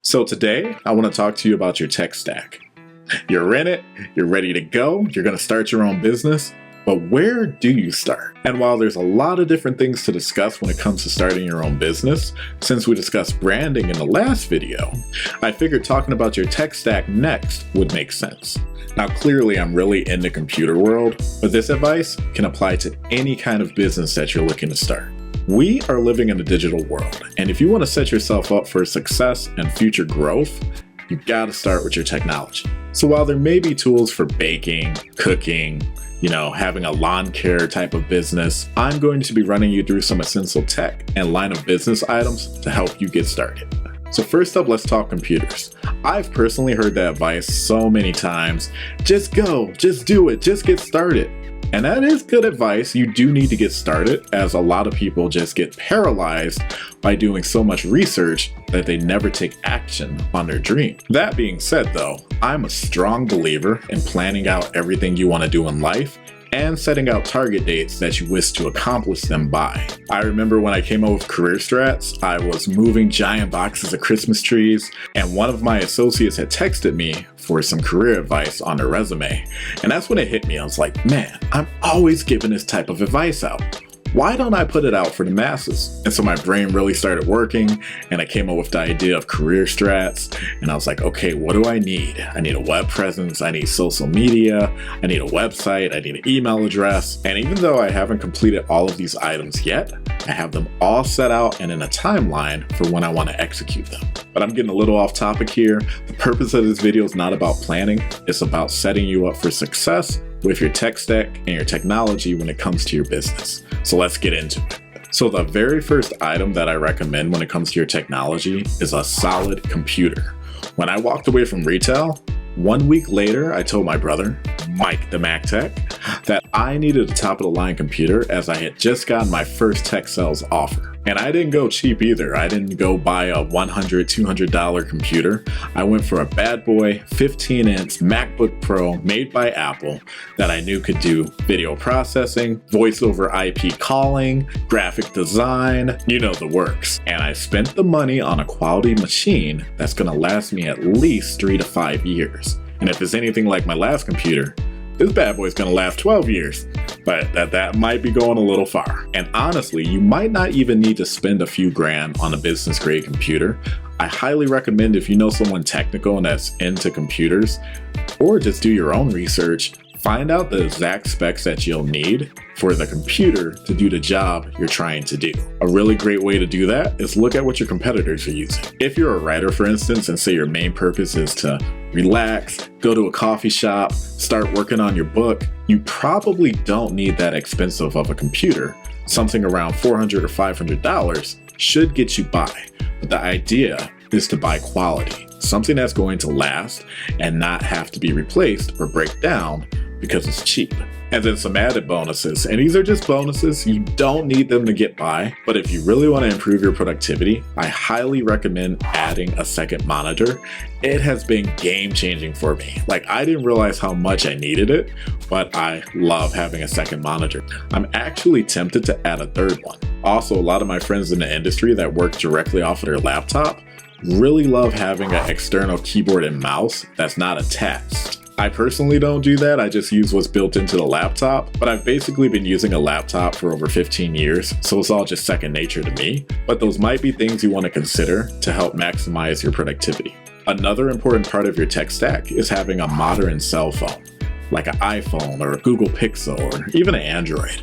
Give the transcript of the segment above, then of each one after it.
So today, I want to talk to you about your tech stack. You're in it, you're ready to go, you're going to start your own business, but where do you start? And while there's a lot of different things to discuss when it comes to starting your own business, since we discussed branding in the last video, I figured talking about your tech stack next would make sense. Now clearly I'm really in the computer world, but this advice can apply to any kind of business that you're looking to start. We are living in a digital world, and if you want to set yourself up for success and future growth, you gotta start with your technology. So while there may be tools for baking, cooking, having a lawn care type of business, I'm going to be running you through some essential tech and line of business items to help you get started. So first up, let's talk computers. I've personally heard that advice so many times. Just go, just do it, just get started. And that is good advice. You do need to get started, as a lot of people just get paralyzed by doing so much research that they never take action on their dream. That being said though, I'm a strong believer in planning out everything you want to do in life and setting out target dates that you wish to accomplish them by. I remember when I came up with CareerStrats, I was moving giant boxes of Christmas trees, and one of my associates had texted me for some career advice on their resume. And that's when it hit me. I was like, man, I'm always giving this type of advice out. Why don't I put it out for the masses? And so my brain really started working, and I came up with the idea of CareerStrats. And I was like, okay, what do I need? I need a web presence, I need social media, I need a website, I need an email address. And even though I haven't completed all of these items yet, I have them all set out and in a timeline for when I want to execute them. But I'm getting a little off topic here. The purpose of this video is not about planning, it's about setting you up for success with your tech stack and your technology when it comes to your business. So let's get into it. So the very first item that I recommend when it comes to your technology is a solid computer. When I walked away from retail, 1 week later, I told my brother, Mike the Mac Tech, that I needed a top of the line computer as I had just gotten my first tech sales offer. And I didn't go cheap either. I didn't go buy a $100, $200 computer. I went for a bad boy 15-inch MacBook Pro made by Apple that I knew could do video processing, voice over IP calling, graphic design, the works. And I spent the money on a quality machine that's gonna last me at least 3 to 5 years. And if it's anything like my last computer, this bad boy's gonna last 12 years, but that might be going a little far. And honestly, you might not even need to spend a few grand on a business grade computer. I highly recommend, if you know someone technical and that's into computers, or just do your own research, find out the exact specs that you'll need for the computer to do the job you're trying to do. A really great way to do that is look at what your competitors are using. If you're a writer, for instance, and say your main purpose is to relax, go to a coffee shop, start working on your book, you probably don't need that expensive of a computer. Something around $400 or $500 should get you by. But the idea is to buy quality, something that's going to last and not have to be replaced or break down because it's cheap. And then some added bonuses, and these are just bonuses, you don't need them to get by, but if you really want to improve your productivity, I highly recommend adding a second monitor. It has been game changing for me. I didn't realize how much I needed it, but I love having a second monitor. I'm actually tempted to add a third one. Also, a lot of my friends in the industry that work directly off of their laptop really love having an external keyboard and mouse that's not attached. I personally don't do that, I just use what's built into the laptop, but I've basically been using a laptop for over 15 years, so it's all just second nature to me. But those might be things you want to consider to help maximize your productivity. Another important part of your tech stack is having a modern cell phone, like an iPhone or a Google Pixel or even an Android.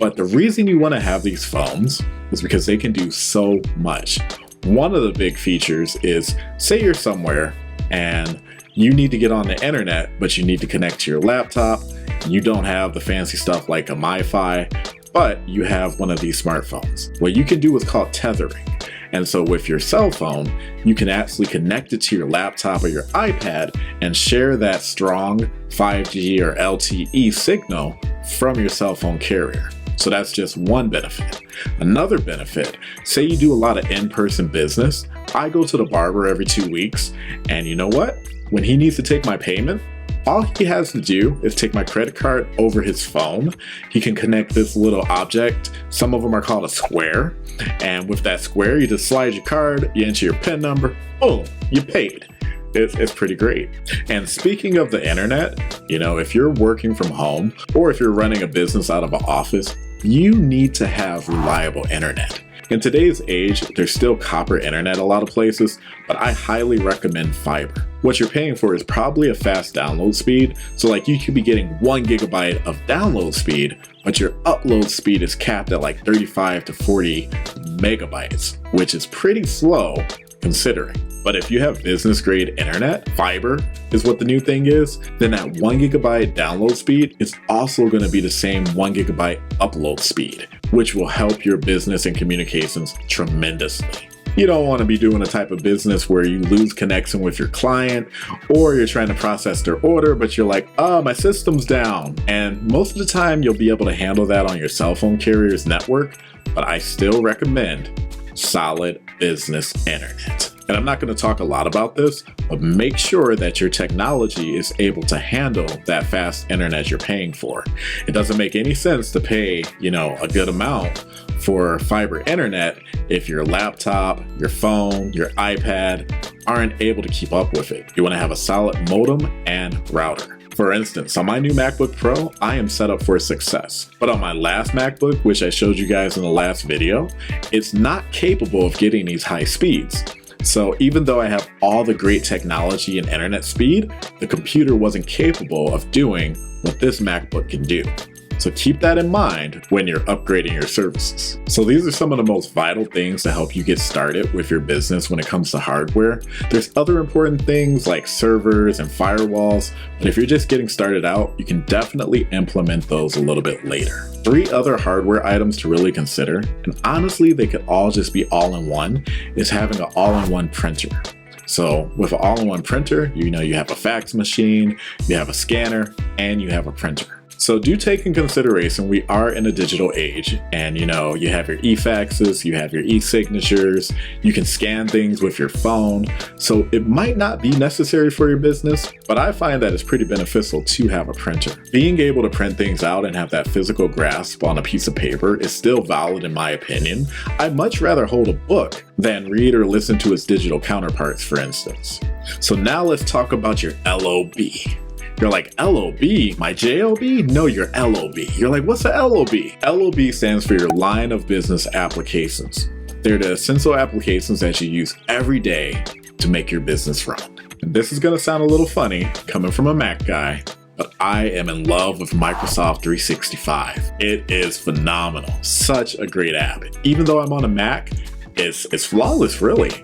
But the reason you want to have these phones is because they can do so much. One of the big features is, say you're somewhere and you need to get on the internet, but you need to connect to your laptop. You don't have the fancy stuff like a MiFi, but you have one of these smartphones. What you can do is called tethering. And so with your cell phone, you can actually connect it to your laptop or your iPad and share that strong 5G or LTE signal from your cell phone carrier. So that's just one benefit. Another benefit, say you do a lot of in-person business. I go to the barber every 2 weeks, and you know what? When he needs to take my payment, All he has to do is take my credit card over his phone. He can connect this little object. Some of them are called a square. And with that square, you just slide your card, you enter your PIN number, boom, you paid. It's pretty great. And speaking of the internet, if you're working from home or if you're running a business out of an office, you need to have reliable internet. In today's age, there's still copper internet a lot of places, but I highly recommend fiber. What you're paying for is probably a fast download speed. So you could be getting 1 gigabyte of download speed, but your upload speed is capped at 35 to 40 megabytes, which is pretty slow considering. But if you have business grade internet, fiber is what the new thing is, then that 1 gigabyte download speed is also going to be the same 1 gigabyte upload speed, which will help your business and communications tremendously. You don't want to be doing a type of business where you lose connection with your client, or you're trying to process their order, but you're like, oh, my system's down. And most of the time you'll be able to handle that on your cell phone carrier's network, but I still recommend solid business internet. And I'm not going to talk a lot about this, but make sure that your technology is able to handle that fast internet you're paying for. It doesn't make any sense to pay, a good amount for fiber internet if your laptop, your phone, your iPad aren't able to keep up with it. You want to have a solid modem and router. For instance, on my new MacBook Pro, I am set up for success. But on my last MacBook, which I showed you guys in the last video, it's not capable of getting these high speeds. So even though I have all the great technology and internet speed, the computer wasn't capable of doing what this MacBook can do. So keep that in mind when you're upgrading your services. So these are some of the most vital things to help you get started with your business when it comes to hardware. There's other important things like servers and firewalls, but if you're just getting started out, you can definitely implement those a little bit later. 3 other hardware items to really consider, and honestly they could all just be all-in-one, is having an all-in-one printer. So with an all-in-one printer, you have a fax machine, you have a scanner, and you have a printer. So do take in consideration, we are in a digital age, and you have your e-faxes, you have your e-signatures, you can scan things with your phone. So it might not be necessary for your business, but I find that it's pretty beneficial to have a printer. Being able to print things out and have that physical grasp on a piece of paper is still valid in my opinion. I'd much rather hold a book than read or listen to its digital counterparts, for instance. So now let's talk about your LOB. You're like, LOB? My JOB? No, you're LOB. You're like, what's a LOB? LOB stands for your line of business applications. They're the essential applications that you use every day to make your business run. And this is gonna sound a little funny coming from a Mac guy, but I am in love with Microsoft 365. It is phenomenal. Such a great app. Even though I'm on a Mac, it's flawless, really.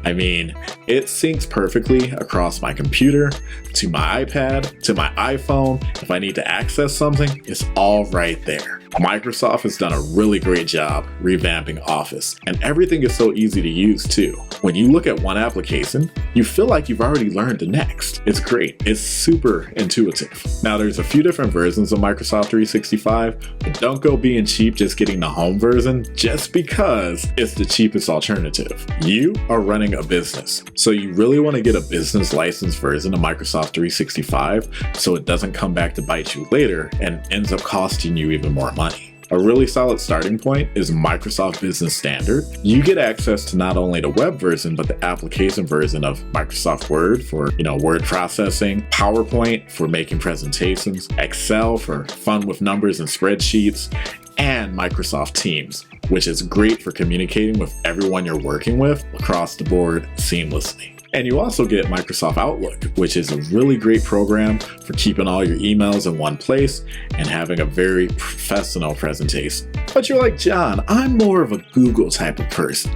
I mean, it syncs perfectly across my computer, to my iPad, to my iPhone. If I need to access something, it's all right there. Microsoft has done a really great job revamping Office, and everything is so easy to use too. When you look at one application, you feel like you've already learned the next. It's great. It's super intuitive. Now there's a few different versions of Microsoft 365, but don't go being cheap just getting the home version just because it's the cheapest alternative. You are running a business, so you really want to get a business license version of Microsoft 365 so it doesn't come back to bite you later and ends up costing you even more money. A really solid starting point is Microsoft Business Standard. You get access to not only the web version, but the application version of Microsoft Word for, word processing, PowerPoint for making presentations, Excel for fun with numbers and spreadsheets, and Microsoft Teams, which is great for communicating with everyone you're working with across the board seamlessly. And you also get Microsoft Outlook, which is a really great program for keeping all your emails in one place and having a very professional presentation. But you're like, John, I'm more of a Google type of person.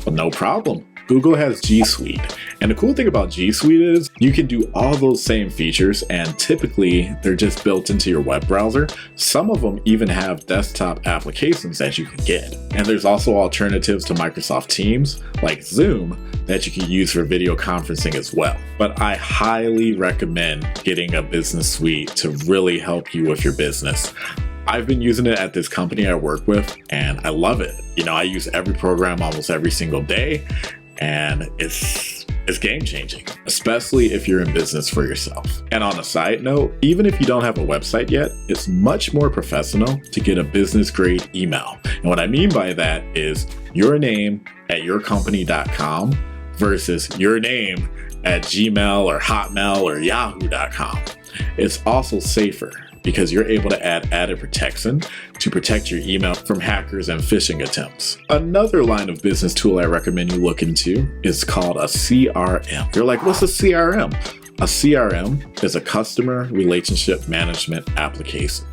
Well, no problem. Google has G Suite. And the cool thing about G Suite is you can do all those same features, and typically they're just built into your web browser. Some of them even have desktop applications that you can get. And there's also alternatives to Microsoft Teams like Zoom that you can use for video conferencing as well. But I highly recommend getting a business suite to really help you with your business. I've been using it at this company I work with, and I love it. I use every program almost every single day, and it's is game changing, especially if you're in business for yourself. And on a side note, even if you don't have a website yet, it's much more professional to get a business grade email. And what I mean by that is your name at yourcompany.com versus your name at Gmail or Hotmail or Yahoo.com. It's also safer because you're able to add added protection to protect your email from hackers and phishing attempts. Another line of business tool I recommend you look into is called a CRM. You're like, what's a CRM? A CRM is a customer relationship management application.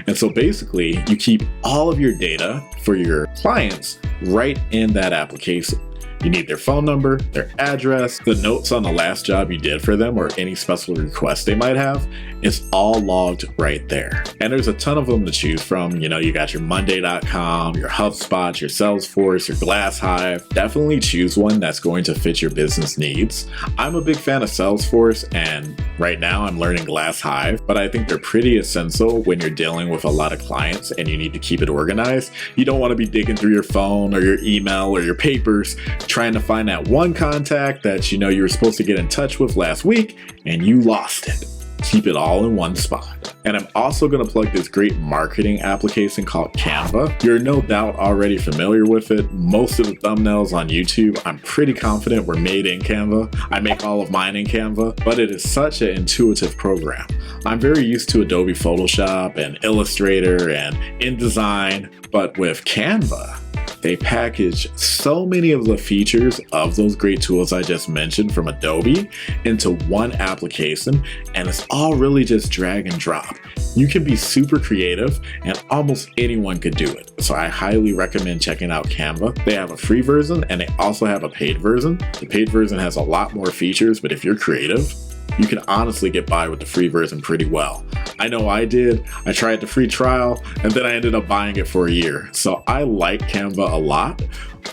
And so basically, you keep all of your data for your clients right in that application. You need their phone number, their address, the notes on the last job you did for them, or any special requests they might have. It's all logged right there. And there's a ton of them to choose from. You got your Monday.com, your HubSpot, your Salesforce, your GlassHive. Definitely choose one that's going to fit your business needs. I'm a big fan of Salesforce, and right now I'm learning GlassHive, but I think they're pretty essential when you're dealing with a lot of clients and you need to keep it organized. You don't want to be digging through your phone or your email or your papers trying to find that one contact that you were supposed to get in touch with last week and you lost it. Keep it all in one spot. And I'm also going to plug this great marketing application called Canva. You're no doubt already familiar with it. Most of the thumbnails on YouTube, I'm pretty confident were made in Canva. I make all of mine in Canva, but it is such an intuitive program. I'm very used to Adobe Photoshop and Illustrator and InDesign, but with Canva, they package so many of the features of those great tools I just mentioned from Adobe into one application, and it's all really just drag and drop. You can be super creative and almost anyone could do it. So I highly recommend checking out Canva. They have a free version and they also have a paid version. The paid version has a lot more features, but if you're creative, you can honestly get by with the free version pretty well. I know I did. I tried the free trial and then I ended up buying it for a year. So I like Canva a lot,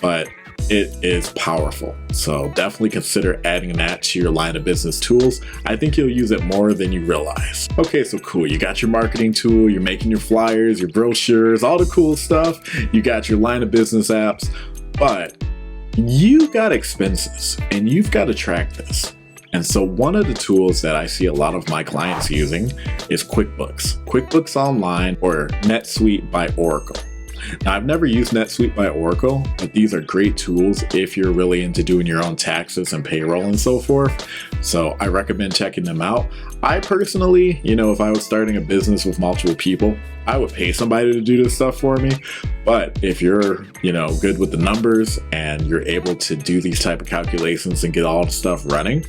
but it is powerful. So definitely consider adding that to your line of business tools. I think you'll use it more than you realize. Okay, so cool. You got your marketing tool, you're making your flyers, your brochures, all the cool stuff. You got your line of business apps, but you got expenses and you've got to track this. And so one of the tools that I see a lot of my clients using is QuickBooks. QuickBooks Online or NetSuite by Oracle. Now, I've never used NetSuite by Oracle, but these are great tools if you're really into doing your own taxes and payroll and so forth. So I recommend checking them out. I personally, if I was starting a business with multiple people, I would pay somebody to do this stuff for me. But if you're, good with the numbers and you're able to do these type of calculations and get all the stuff running,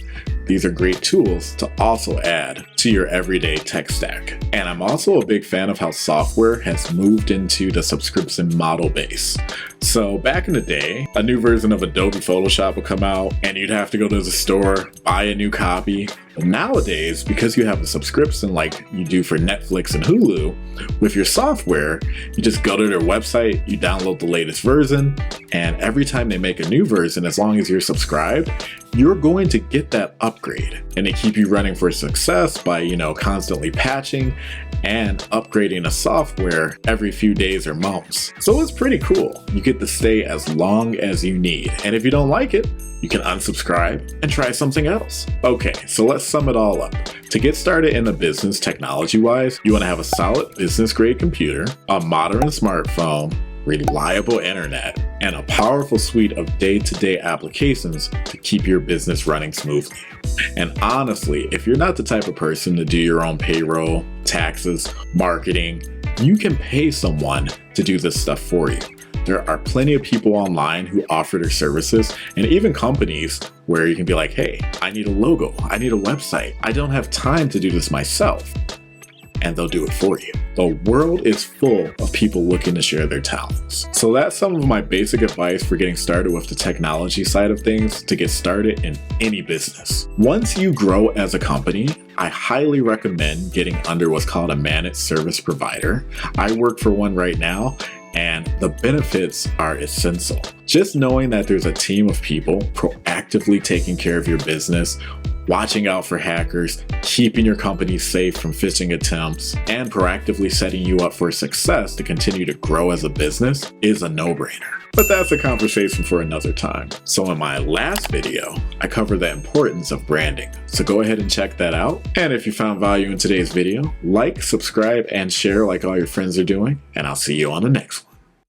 these are great tools to also add to your everyday tech stack. And I'm also a big fan of how software has moved into the subscription model base. So back in the day, a new version of Adobe Photoshop would come out and you'd have to go to the store, buy a new copy. But nowadays, because you have a subscription like you do for Netflix and Hulu, with your software, you just go to their website, you download the latest version, and every time they make a new version, as long as you're subscribed, you're going to get that upgrade. And they keep you running for success by, constantly patching and upgrading the software every few days or months. So it's pretty cool. You get to stay as long as you need. And if you don't like it, you can unsubscribe and try something else. Okay, so let's sum it all up. To get started in the business technology-wise, you want to have a solid business-grade computer, a modern smartphone, reliable internet, and a powerful suite of day-to-day applications to keep your business running smoothly. And honestly, if you're not the type of person to do your own payroll, taxes, marketing, you can pay someone to do this stuff for you. There are plenty of people online who offer their services, and even companies where you can be like, hey, I need a logo, I need a website, I don't have time to do this myself. And they'll do it for you. The world is full of people looking to share their talents. So that's some of my basic advice for getting started with the technology side of things to get started in any business. Once you grow as a company, I highly recommend getting under what's called a managed service provider. I work for one right now, and the benefits are essential. Just knowing that there's a team of people proactively taking care of your business watching out for hackers, keeping your company safe from phishing attempts, and proactively setting you up for success to continue to grow as a business is a no-brainer. But that's a conversation for another time. So in my last video, I covered the importance of branding. So go ahead and check that out. And if you found value in today's video, like, subscribe, and share like all your friends are doing. And I'll see you on the next one.